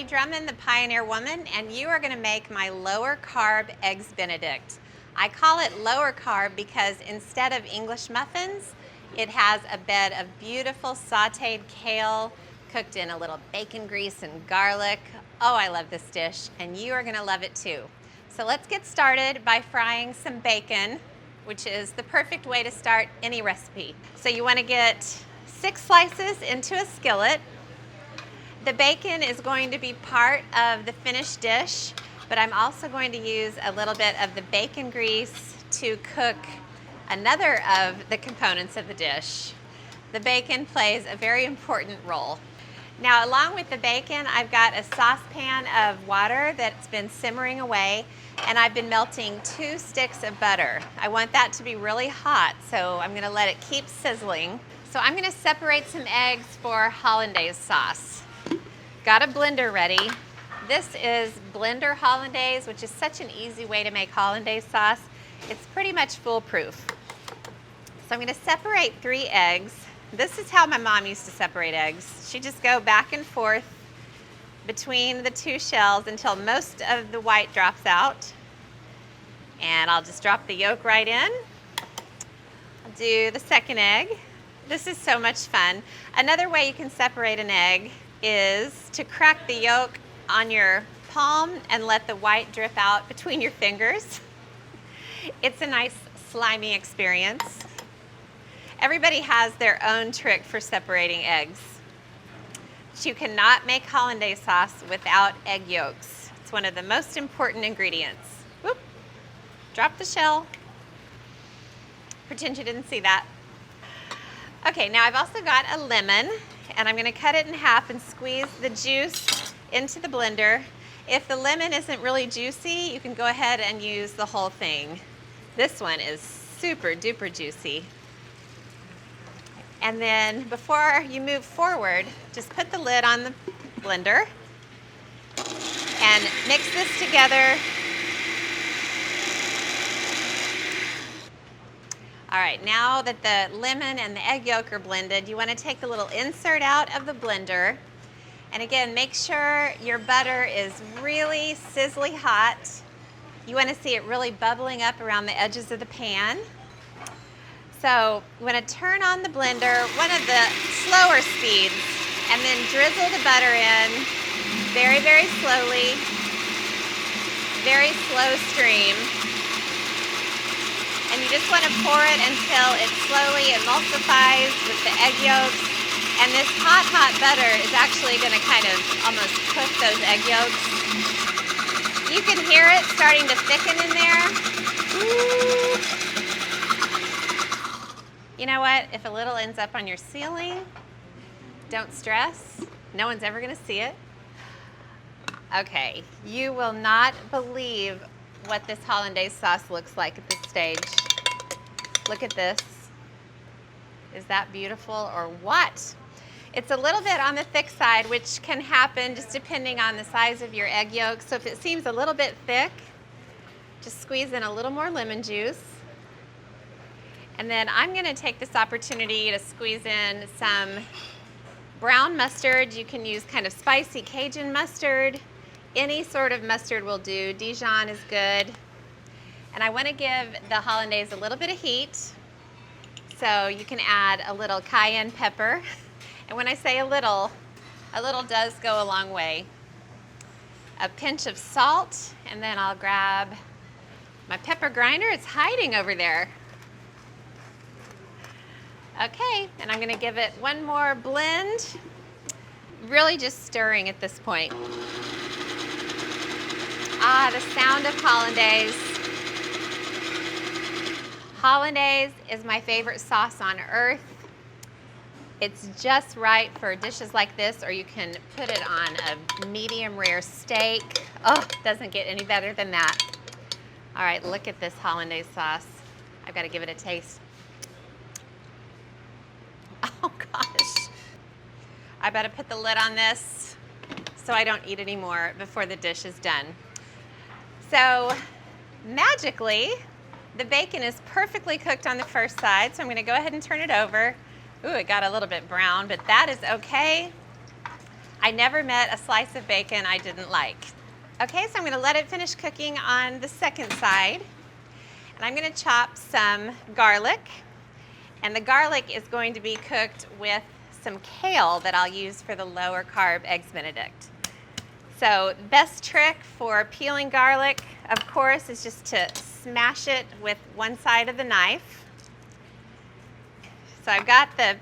Ree Drummond, the Pioneer Woman, and you are going to make my lower carb eggs Benedict. I call it lower carb because instead of English muffins, it has a bed of beautiful sautéed kale cooked in a little bacon grease and garlic. Oh, I love this dish, and you are going to love it too. So let's get started by frying some bacon, which is the perfect way to start any recipe. So you want to get 6 slices into a skillet. The bacon is going to be part of the finished dish, but I'm also going to use a little bit of the bacon grease to cook another of the components of the dish. The bacon plays a very important role. Now, along with the bacon, I've got a saucepan of water that's been simmering away, and I've been melting 2 sticks of butter. I want that to be really hot, so I'm going to let it keep sizzling. So I'm going to separate some eggs for Hollandaise sauce. Got a blender ready. This is blender Hollandaise, which is such an easy way to make Hollandaise sauce. It's pretty much foolproof. So I'm going to separate 3 eggs. This is how my mom used to separate eggs. She'd just go back and forth between the 2 shells until most of the white drops out. And I'll just drop the yolk right in. I'll do the second egg. This is so much fun. Another way you can separate an egg is to crack the yolk on your palm and let the white drip out between your fingers. It's a nice slimy experience. Everybody has their own trick for separating eggs. But you cannot make Hollandaise sauce without egg yolks. It's one of the most important ingredients. Whoop. Drop the shell. Pretend you didn't see that. Okay, now I've also got a lemon, and I'm going to cut it in half and squeeze the juice into the blender. If the lemon isn't really juicy, you can go ahead and use the whole thing. This one is super duper juicy. And then before you move forward, just put the lid on the blender and mix this together. All right, now that the lemon and the egg yolk are blended, you want to take the little insert out of the blender. And again, make sure your butter is really sizzly hot. You want to see it really bubbling up around the edges of the pan. So you want to turn on the blender, one of the slower speeds, and then drizzle the butter in very, very slowly, very slow stream. And you just want to pour it until it slowly emulsifies with the egg yolks. And this hot, hot butter is actually going to kind of almost cook those egg yolks. You can hear it starting to thicken in there. Ooh. You know what? If a little ends up on your ceiling, don't stress. No one's ever going to see it. Okay, you will not believe what this Hollandaise sauce looks like at this stage. Look at this. Is that beautiful or what? It's a little bit on the thick side, which can happen just depending on the size of your egg yolk. So if it seems a little bit thick, just squeeze in a little more lemon juice. And then I'm going to take this opportunity to squeeze in some brown mustard. You can use kind of spicy Cajun mustard. Any sort of mustard will do. Dijon is good. And I want to give the Hollandaise a little bit of heat. So you can add a little cayenne pepper. And when I say a little does go a long way. A pinch of salt, and then I'll grab my pepper grinder. It's hiding over there. Okay, and I'm going to give it one more blend. Really just stirring at this point. Ah, the sound of Hollandaise. Hollandaise is my favorite sauce on earth. It's just right for dishes like this, or you can put it on a medium rare steak. Oh, doesn't get any better than that. All right, look at this Hollandaise sauce. I've got to give it a taste. Oh gosh. I better put the lid on this so I don't eat any more before the dish is done. So magically, the bacon is perfectly cooked on the first side, so I'm going to go ahead and turn it over. Ooh, it got a little bit brown, but that is okay. I never met a slice of bacon I didn't like. Okay, so I'm gonna let it finish cooking on the second side. And I'm gonna chop some garlic. And the garlic is going to be cooked with some kale that I'll use for the lower carb Eggs Benedict. So the best trick for peeling garlic, of course, is just to smash it with one side of the knife. So I've got the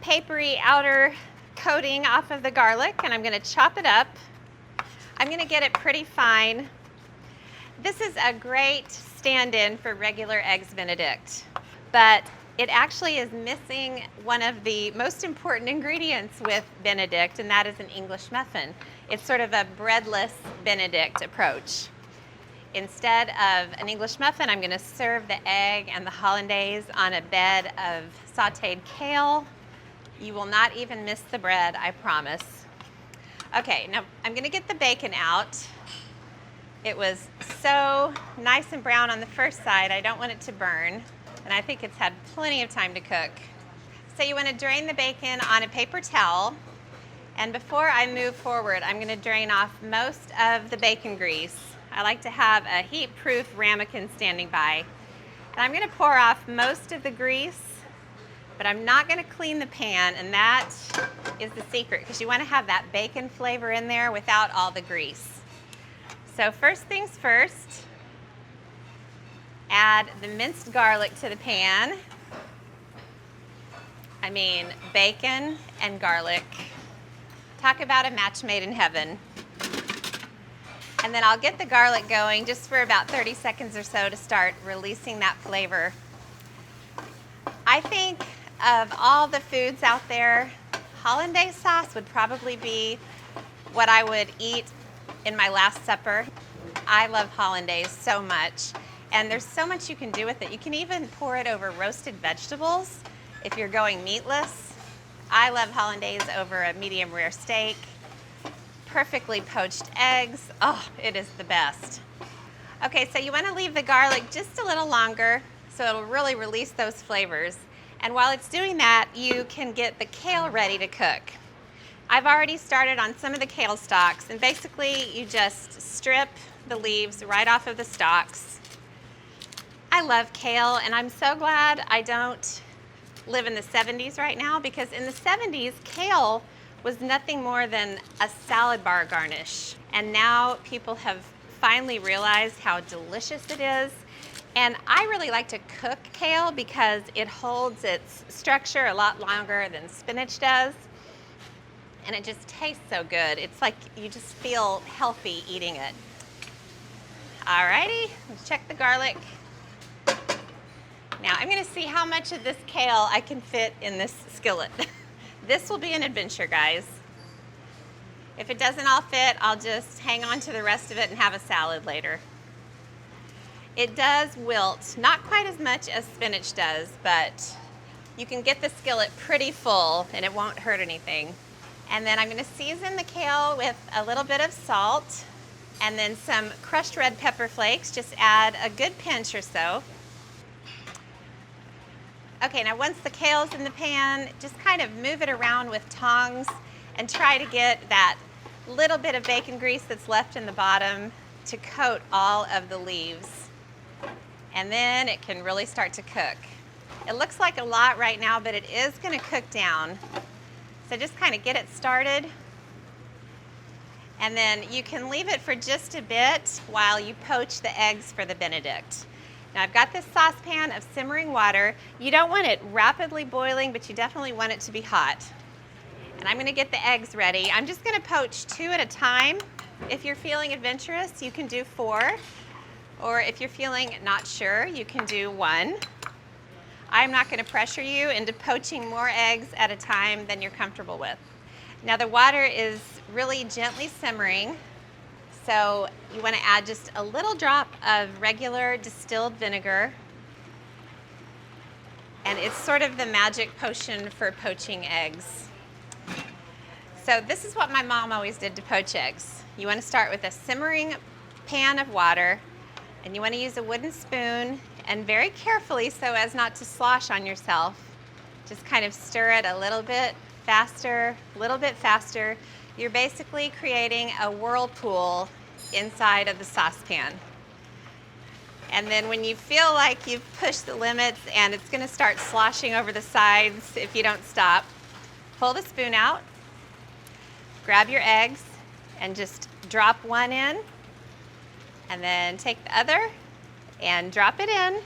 papery outer coating off of the garlic, and I'm going to chop it up. I'm going to get it pretty fine. This is a great stand-in for regular Eggs Benedict, but it actually is missing one of the most important ingredients with Benedict, and that is an English muffin. It's sort of a breadless Benedict approach. Instead of an English muffin, I'm going to serve the egg and the Hollandaise on a bed of sautéed kale. You will not even miss the bread, I promise. Okay, now I'm going to get the bacon out. It was so nice and brown on the first side, I don't want it to burn. And I think it's had plenty of time to cook. So you want to drain the bacon on a paper towel. And before I move forward, I'm going to drain off most of the bacon grease. I like to have a heat-proof ramekin standing by. And I'm going to pour off most of the grease, but I'm not going to clean the pan, and that is the secret, because you want to have that bacon flavor in there without all the grease. So first things first, add the minced garlic to the pan. I mean, bacon and garlic. Talk about a match made in heaven. And then I'll get the garlic going just for about 30 seconds or so to start releasing that flavor. I think of all the foods out there, Hollandaise sauce would probably be what I would eat in my Last Supper. I love Hollandaise so much. And there's so much you can do with it. You can even pour it over roasted vegetables if you're going meatless. I love Hollandaise over a medium rare steak. Perfectly poached eggs. Oh, it is the best. Okay, so you want to leave the garlic just a little longer so it'll really release those flavors. And while it's doing that, you can get the kale ready to cook. I've already started on some of the kale stalks, and basically you just strip the leaves right off of the stalks. I love kale, and I'm so glad I don't live in the 70s right now, because in the 70s, kale was nothing more than a salad bar garnish. And now people have finally realized how delicious it is. And I really like to cook kale because it holds its structure a lot longer than spinach does. And it just tastes so good. It's like you just feel healthy eating it. Alrighty, let's check the garlic. Now I'm going to see how much of this kale I can fit in this skillet. This will be an adventure, guys. If it doesn't all fit, I'll just hang on to the rest of it and have a salad later. It does wilt, not quite as much as spinach does, but you can get the skillet pretty full and it won't hurt anything. And then I'm going to season the kale with a little bit of salt and then some crushed red pepper flakes. Just add a good pinch or so. Okay, now once the kale's in the pan, just kind of move it around with tongs and try to get that little bit of bacon grease that's left in the bottom to coat all of the leaves. And then it can really start to cook. It looks like a lot right now, but it is going to cook down. So just kind of get it started. And then you can leave it for just a bit while you poach the eggs for the Benedict. Now I've got this saucepan of simmering water. You don't want it rapidly boiling, but you definitely want it to be hot. And I'm going to get the eggs ready. I'm just going to poach 2 at a time. If you're feeling adventurous, you can do 4. Or if you're feeling not sure, you can do 1. I'm not going to pressure you into poaching more eggs at a time than you're comfortable with. Now the water is really gently simmering, so you want to add just a little drop of regular distilled vinegar. And it's sort of the magic potion for poaching eggs. So this is what my mom always did to poach eggs. You want to start with a simmering pan of water, and you want to use a wooden spoon, and very carefully so as not to slosh on yourself. Just kind of stir it a little bit faster, You're basically creating a whirlpool inside of the saucepan. And then when you feel like you've pushed the limits and it's going to start sloshing over the sides if you don't stop, pull the spoon out, grab your eggs, and just drop one in, and then take the other and drop it in.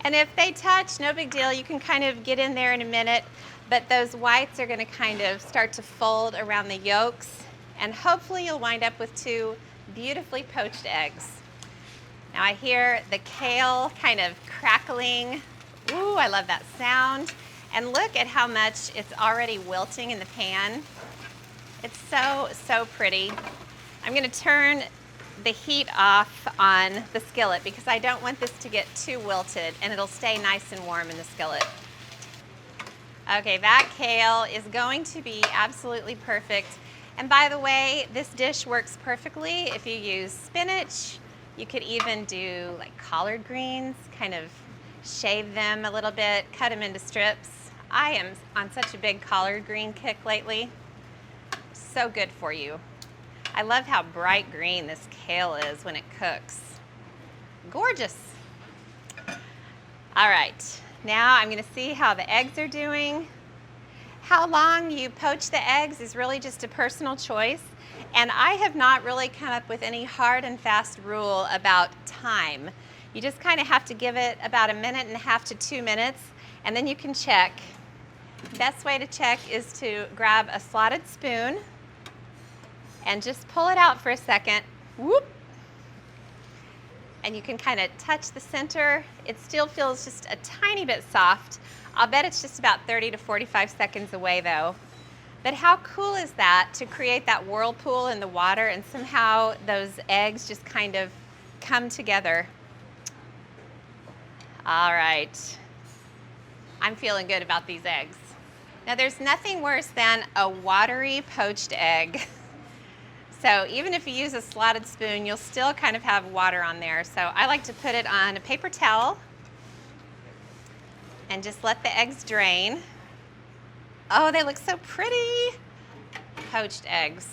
And if they touch, no big deal. You can kind of get in there in a minute, but those whites are going to kind of start to fold around the yolks, and hopefully you'll wind up with 2 beautifully poached eggs. Now I hear the kale kind of crackling. Ooh, I love that sound. And look at how much it's already wilting in the pan. It's so, so pretty. I'm going to turn the heat off on the skillet because I don't want this to get too wilted, and it'll stay nice and warm in the skillet. Okay, that kale is going to be absolutely perfect. And by the way, this dish works perfectly if you use spinach. You could even do like collard greens, kind of shave them a little bit, cut them into strips. I am on such a big collard green kick lately. So good for you. I love how bright green this kale is when it cooks. Gorgeous. All right, now I'm going to see how the eggs are doing. How long you poach the eggs is really just a personal choice, and I have not really come up with any hard and fast rule about time. You just kind of have to give it about 1.5 to 2 minutes, and then you can check. The best way to check is to grab a slotted spoon and just pull it out for a second. Whoop! And you can kind of touch the center. It still feels just a tiny bit soft. I'll bet it's just about 30 to 45 seconds away though. But how cool is that to create that whirlpool in the water and somehow those eggs just kind of come together. All right, I'm feeling good about these eggs. Now there's nothing worse than a watery poached egg. So even if you use a slotted spoon, you'll still kind of have water on there. So I like to put it on a paper towel and just let the eggs drain. Oh, they look so pretty. Poached eggs.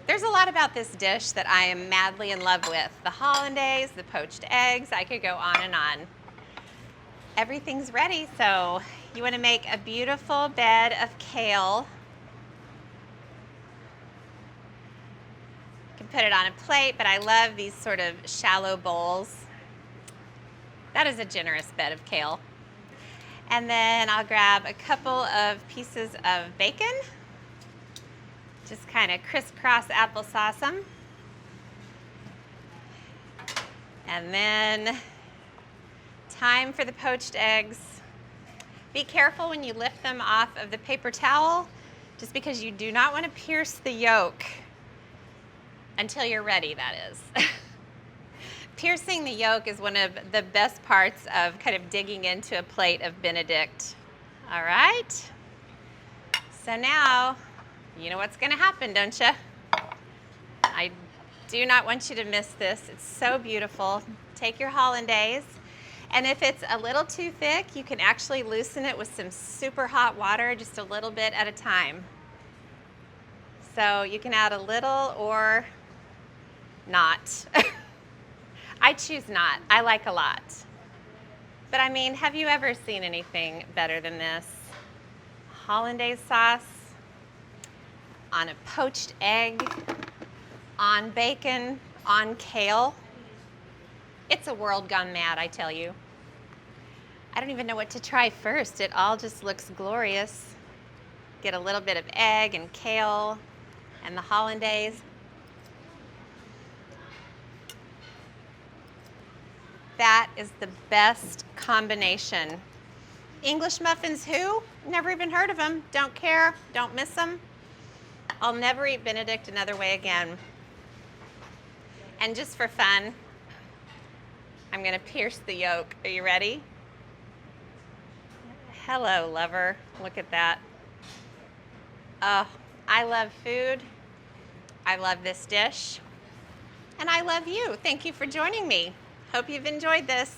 There's a lot about this dish that I am madly in love with. The Hollandaise, the poached eggs, I could go on and on. Everything's ready, so you want to make a beautiful bed of kale. You can put it on a plate, but I love these sort of shallow bowls. That is a generous bed of kale. And then I'll grab a couple of pieces of bacon. Just kind of crisscross applesauce them. And then time for the poached eggs. Be careful when you lift them off of the paper towel, just because you do not want to pierce the yolk until you're ready, that is. Piercing the yolk is one of the best parts of kind of digging into a plate of Benedict. All right. So now, you know what's going to happen, don't you? I do not want you to miss this. It's so beautiful. Take your Hollandaise, and if it's a little too thick, you can actually loosen it with some super hot water, just a little bit at a time. So you can add a little or not. I choose not. I like a lot. But I mean, have you ever seen anything better than this? Hollandaise sauce on a poached egg, on bacon, on kale. It's a world gone mad, I tell you. I don't even know what to try first. It all just looks glorious. Get a little bit of egg and kale and the Hollandaise. That is the best combination. English muffins who? Never even heard of them. Don't care. Don't miss them. I'll never eat Benedict another way again. And just for fun, I'm going to pierce the yolk. Are you ready? Hello, lover. Look at that. Oh, I love food. I love this dish. And I love you. Thank you for joining me. Hope you've enjoyed this.